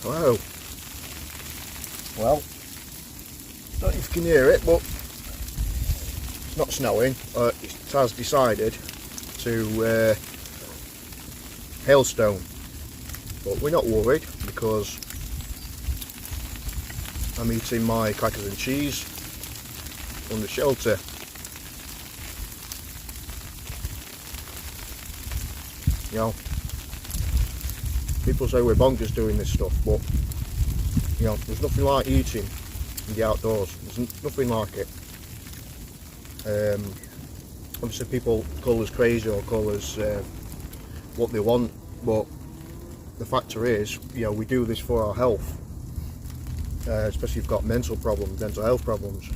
Hello. Well, don't know if you can hear it, but it's not snowing. It has decided to hailstone, but we're not worried because I'm eating my crackers and cheese under shelter. You know, people say we're bonkers doing this stuff, but you know, there's nothing like eating in the outdoors. There's nothing like it. Obviously people call us crazy or call us what they want, but the factor is, you know, we do this for our health, especially if you've got mental health problems.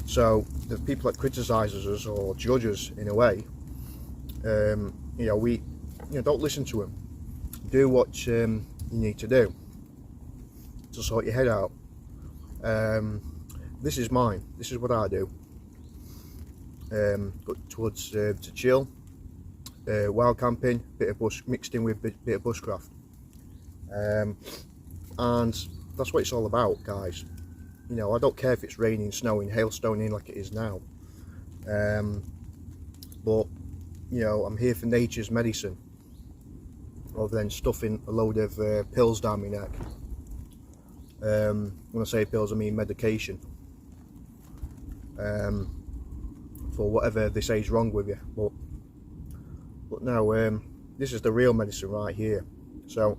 So the people that criticise us or judge us in a way, you know, don't listen to them. Do what you need to do to sort your head out. This is mine. This is what I do. Go towards to chill, wild camping, bit of bush mixed in with bit of bushcraft, and that's what it's all about, guys. You know, I don't care if it's raining, snowing, hailstoning like it is now, but you know, I'm here for nature's medicine, rather than stuffing a load of pills down my neck. When I say pills, I mean medication, for whatever they say is wrong with you. But no, this is the real medicine right here. So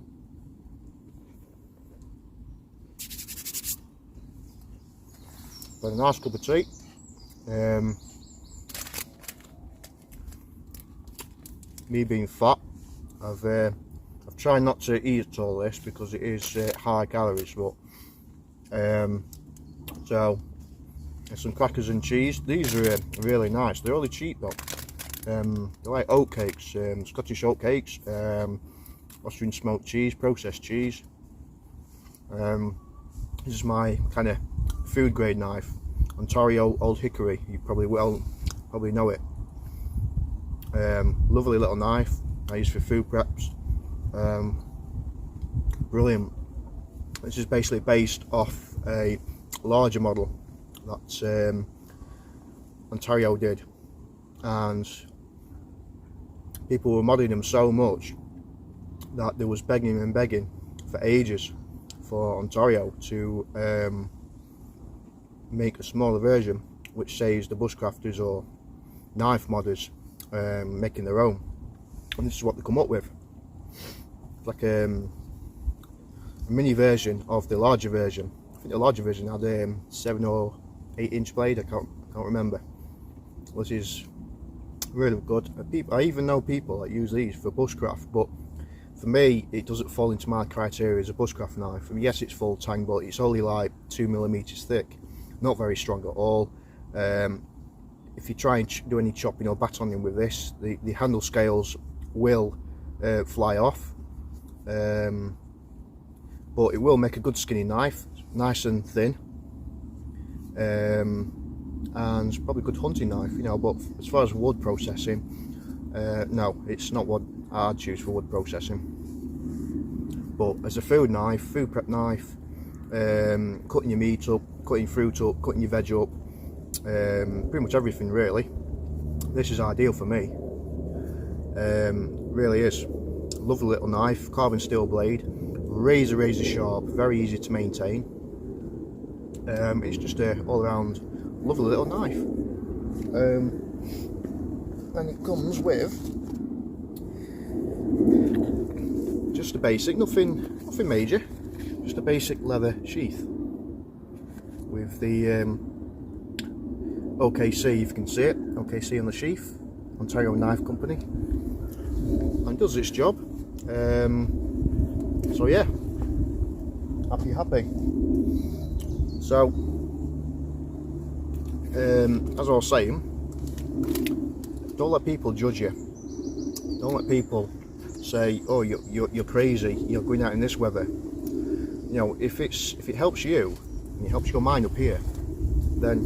got a nice cup of tea. Me being fat, I've tried not to eat all this because it is high calories, but so some crackers and cheese. These are really nice. They're really cheap though. They're like oat cakes, Scottish oat cakes, Austrian smoked cheese, processed cheese. This is my kind of food grade knife, Ontario Old Hickory. You probably know it. Lovely little knife I use for food preps. Brilliant. This is basically based off a larger model that Ontario did, and people were modding them so much that there was begging for ages for Ontario to make a smaller version, which saves the bushcrafters or knife modders making their own. And this is what they come up with. It's like a mini version of the larger version. I think the larger version had 7 or 8 inch blade. I can't remember. Which is really good. I even know people that use these for bushcraft, but for me it doesn't fall into my criteria as a bushcraft knife. I mean, yes, it's full tang, but it's only like 2mm thick, not very strong at all. If you try and do any chopping or batoning with this, the handle scales will fly off, but it will make a good skinny knife, nice and thin, and probably a good hunting knife, you know. But as far as wood processing, no, it's not what I'd choose for wood processing. But as a food knife, food prep knife, cutting your meat up, cutting fruit up, cutting your veg up, pretty much everything really, this is ideal for me. Really is. Lovely little knife, carbon steel blade, razor sharp, very easy to maintain. It's just a all around lovely little knife. And it comes with just a basic, nothing major, just a basic leather sheath with the OKC, if you can see it, OKC on the sheath, Ontario Knife Company, and does its job. So yeah, happy. So as I was saying, don't let people judge you. Don't let people say, oh, you're crazy, you're going out in this weather. You know, if it helps you and it helps your mind up here, then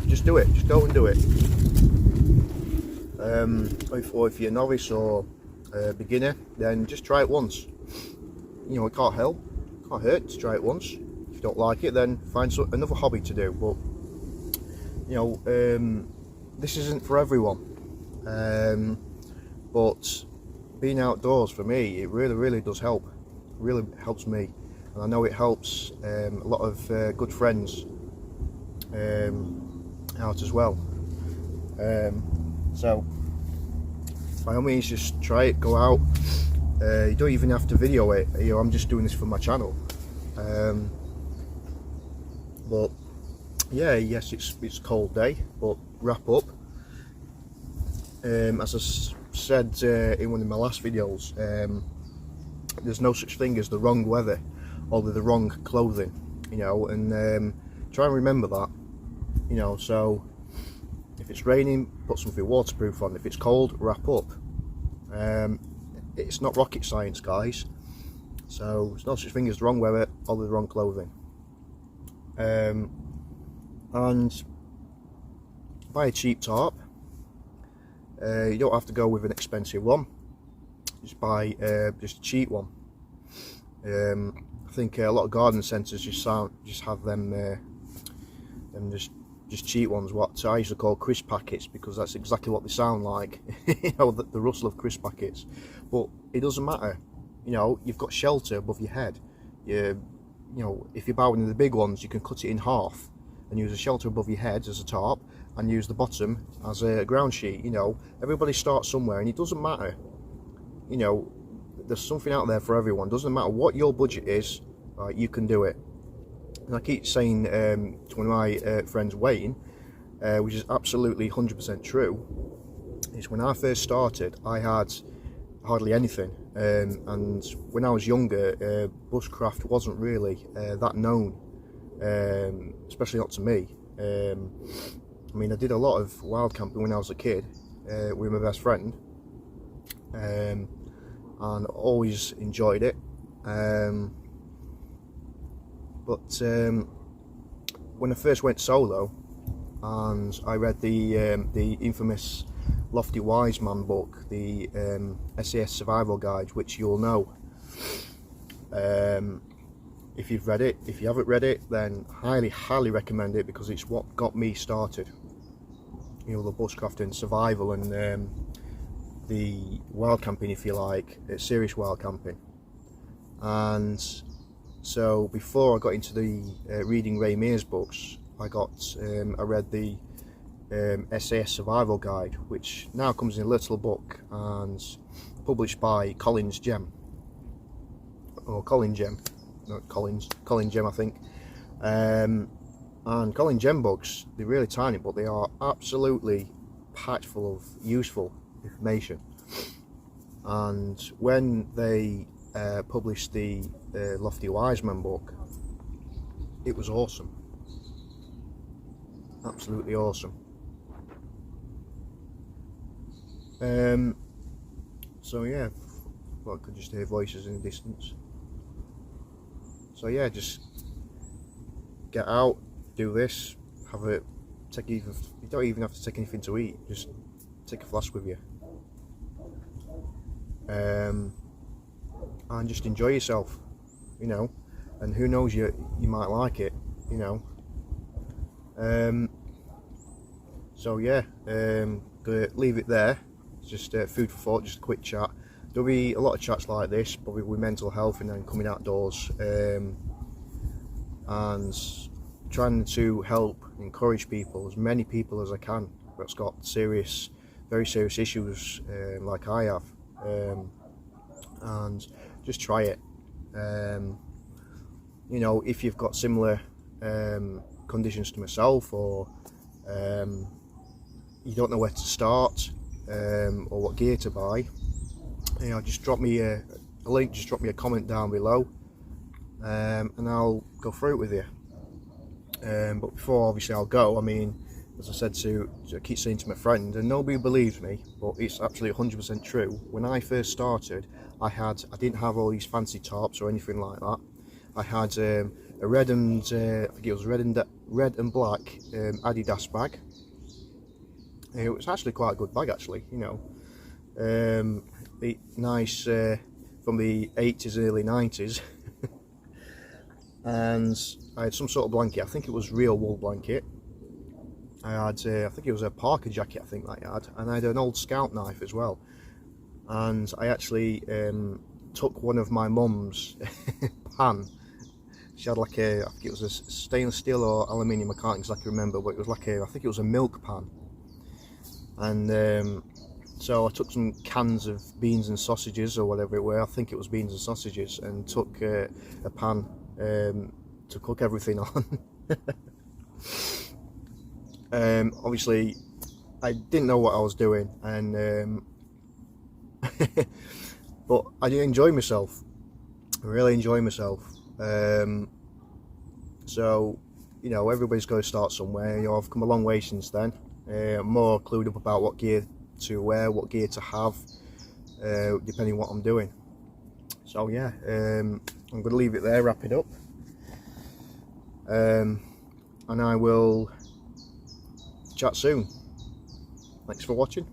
just do it. Just go and do it. Or if you're a novice or a beginner, then just try it once. you know, it can't help, can't hurt to try it once. If you don't like it, then find another hobby to do. But you know, this isn't for everyone. But being outdoors for me, it really does help. It really helps me, and I know it helps a lot of good friends out as well. So by all means, just try it, go out. You don't even have to video it. You know, I'm just doing this for my channel. But yeah, yes, it's a cold day, but wrap up. As I said in one of my last videos, there's no such thing as the wrong weather or the wrong clothing, you know, and try and remember that, you know. So if it's raining, put something waterproof on. If it's cold, wrap up. It's not rocket science, guys. So there's no such thing as the wrong weather or the wrong clothing. And buy a cheap tarp. You don't have to go with an expensive one. Just buy just a cheap one. I think a lot of garden centres just have them just cheap ones. What I used to call crisp packets, because that's exactly what they sound like. You know, the rustle of crisp packets. But it doesn't matter. You know, you've got shelter above your head. You know, if you buy one of the big ones, you can cut it in half and use a shelter above your head as a tarp, and use the bottom as a ground sheet. You know, everybody starts somewhere, and it doesn't matter. You know, there's something out there for everyone. Doesn't matter what your budget is, right, you can do it. And I keep saying to one of my friends, Wayne, which is absolutely 100% true, is when I first started, I had hardly anything. And when I was younger, bushcraft wasn't really that known, especially not to me. I mean, I did a lot of wild camping when I was a kid with my best friend, and always enjoyed it. But when I first went solo, and I read the infamous Lofty Wise Man book, the SAS Survival Guide, which you'll know. If you've read it, if you haven't read it, then highly recommend it, because it's what got me started. You know, the bushcraft and survival, and the wild camping, if you like, serious wild camping. And so before I got into the reading Ray Mears books, I read the SAS Survival Guide, which now comes in a little book and published by Colin Gem, not Collins, Colin Gem, I think. And Colin Gem books, they're really tiny, but they are absolutely packed full of useful information. And when they published the Lofty Wiseman book, it was awesome, absolutely awesome. So yeah, well, I could just hear voices in the distance. So yeah, just get out, do this, you don't even have to take anything to eat, just take a flask with you, and just enjoy yourself, you know, and who knows, you might like it, you know. So yeah, gonna leave it there. It's just food for thought, just a quick chat. There'll be a lot of chats like this, probably with mental health and then coming outdoors, and trying to help encourage people, as many people as I can, that's got very serious issues like I have, and just try it. You know, if you've got similar conditions to myself, or you don't know where to start, or what gear to buy, you know, just drop me a link, just drop me a comment down below, and I'll go through it with you. But before, obviously, I'll go, I mean, as I said I keep saying to my friend, and nobody believes me, but it's absolutely 100% true. When I first started, I didn't have all these fancy tarps or anything like that. I had a red and I think it was red and black Adidas bag. It was actually quite a good bag, actually, you know. Nice from the 80s and early 90s. And I had some sort of blanket. I think it was real wool blanket. I had, I think it was a Parker jacket, I think that I had, and I had an old scout knife as well. And I actually took one of my mum's pan. She had like a, I think it was a stainless steel or aluminium, I can't exactly remember, but it was like a, I think it was a milk pan. And so I took some cans of beans and sausages or whatever it were, I think it was beans and sausages, and took a pan to cook everything on. Obviously I didn't know what I was doing, and but I did enjoy myself. I really enjoy myself. So, you know, everybody's got to start somewhere. You know, I've come a long way since then. I'm more clued up about what gear to wear, what gear to have, depending on what I'm doing. So yeah, I'm going to leave it there, wrap it up, and I will chat soon. Thanks for watching.